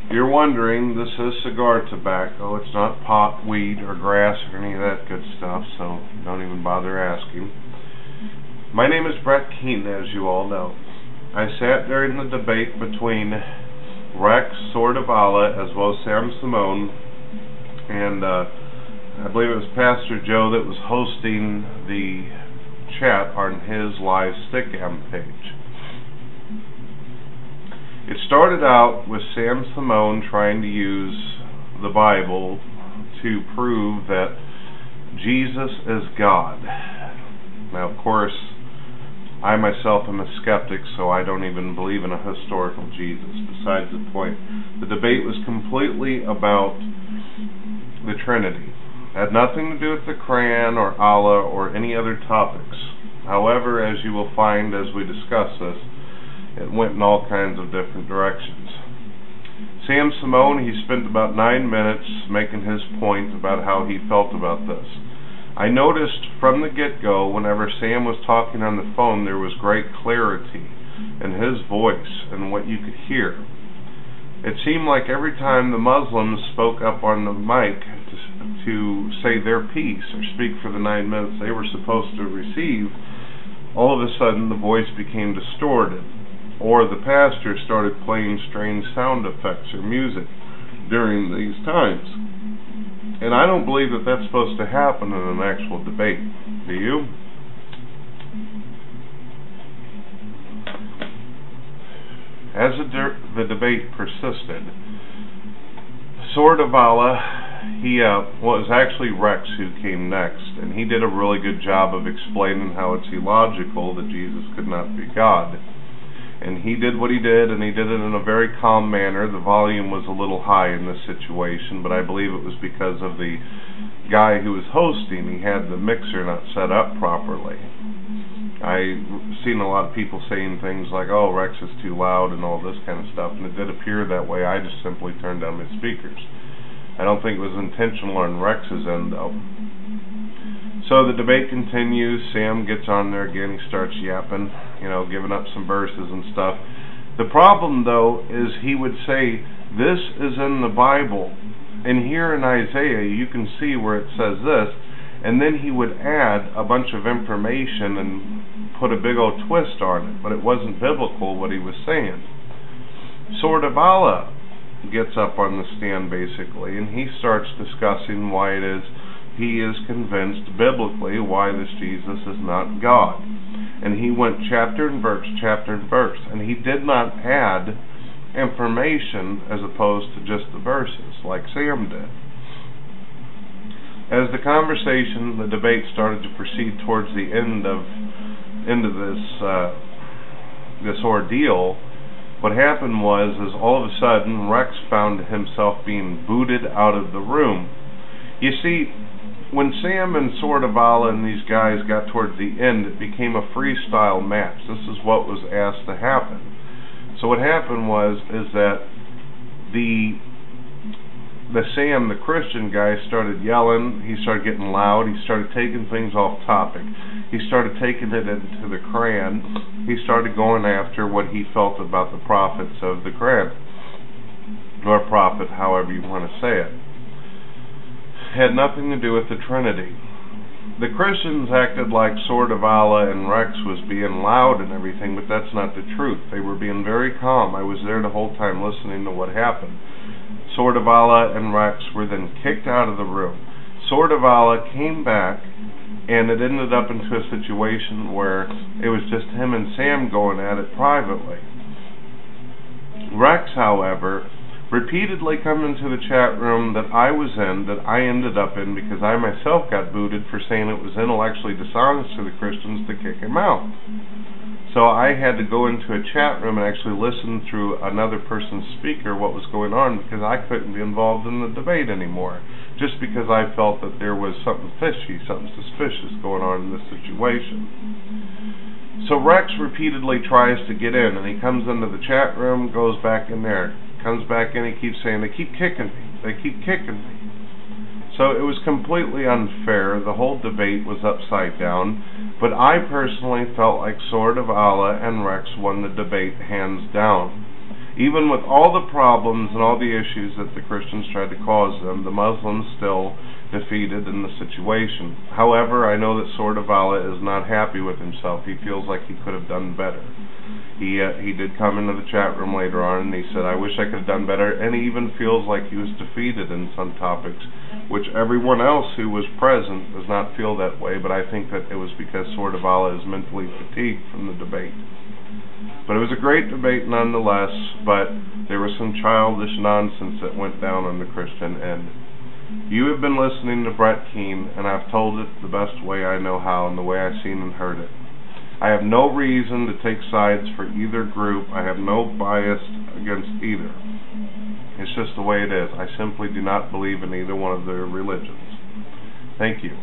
You're wondering, this is cigar tobacco. It's not pot, weed, or grass, or any of that good stuff, so don't even bother asking. My name is Bret Kean, as you all know. I sat during the debate between Rex, Sword of Allah, as well as Sam Simone, and I believe it was Pastor Joe that was hosting the chat on his live Stickam page. It started out with Sam Simone trying to use the Bible to prove that Jesus is God. Now, of course, I myself am a skeptic, so I don't even believe in a historical Jesus. Besides the point, the debate was completely about the Trinity. It had nothing to do with the Quran or Allah or any other topics. However, as you will find as we discuss this, it went in all kinds of different directions. Sam Simone, he spent about 9 minutes making his point about how he felt about this. I noticed from the get-go, whenever Sam was talking on the phone, there was great clarity in his voice and what you could hear. It seemed like every time the Muslims spoke up on the mic to say their piece or speak for the 9 minutes they were supposed to receive, all of a sudden the voice became distorted, or the pastor started playing strange sound effects or music during these times. And I don't believe that that's supposed to happen in an actual debate. Do you? As the debate persisted, Sword of Allah, well, it was actually Rex who came next, and he did a really good job of explaining how it's illogical that Jesus could not be God. And he did what he did, and he did it in a very calm manner. The volume was a little high in this situation, but I believe it was because of the guy who was hosting. He had the mixer not set up properly. I've seen a lot of people saying things like, oh, Rex is too loud and all this kind of stuff, and it did appear that way. I just simply turned down my speakers. I don't think it was intentional on Rex's end, though. So the debate continues. Sam gets on there again. He starts yapping, giving up some verses and stuff. The problem, though, is he would say, this is in the Bible, and here in Isaiah you can see where it says this, and then he would add a bunch of information and put a big old twist on it, but it wasn't biblical what he was saying. Sword of Allah gets up on the stand, basically, and he starts discussing why it is he is convinced biblically why this Jesus is not God. And he went chapter and verse, and he did not add information as opposed to just the verses, like Sam did. As the conversation, the debate started to proceed towards the end of this ordeal, what happened was all of a sudden Rex found himself being booted out of the room. You see, when Sam and Sword of Allah and these guys got towards the end, it became a freestyle match. This is what was asked to happen. So what happened is that the Sam, the Christian guy, started yelling. He started getting loud. He started taking things off topic. He started taking it into the Quran. He started going after what he felt about the prophets of the Quran, or prophet, however you want to say it. Had nothing to do with the Trinity. The Christians acted like Sword of Allah and Rex was being loud and everything, but that's not the truth. They were being very calm. I was there the whole time listening to what happened. Sword of Allah and Rex were then kicked out of the room. Sword of Allah came back, and it ended up into a situation where it was just him and Sam going at it privately. Rex, however, repeatedly come into the chat room that I was in, that I ended up in, because I myself got booted for saying it was intellectually dishonest to the Christians to kick him out. So I had to go into a chat room and actually listen through another person's speaker what was going on, because I couldn't be involved in the debate anymore, just because I felt that there was something fishy, something suspicious going on in this situation. So Rex repeatedly tries to get in, and he comes into the chat room, goes back in there, comes back in, he keeps saying, they keep kicking me, they keep kicking me. So it was completely unfair. The whole debate was upside down, but I personally felt like Sword of Allah and Rex won the debate hands down. Even with all the problems and all the issues that the Christians tried to cause them, the Muslims still defeated in the situation. However, I know that Sword of Allah is not happy with himself. He feels like he could have done better. He did come into the chat room later on and he said, I wish I could have done better, and he even feels like he was defeated in some topics, which everyone else who was present does not feel that way, but I think that it was because Sword of Allah is mentally fatigued from the debate. But it was a great debate nonetheless, but there was some childish nonsense that went down on the Christian end. You have been listening to Bret Kean, and I've told it the best way I know how and the way I've seen and heard it. I have no reason to take sides for either group. I have no bias against either. It's just the way it is. I simply do not believe in either one of their religions. Thank you.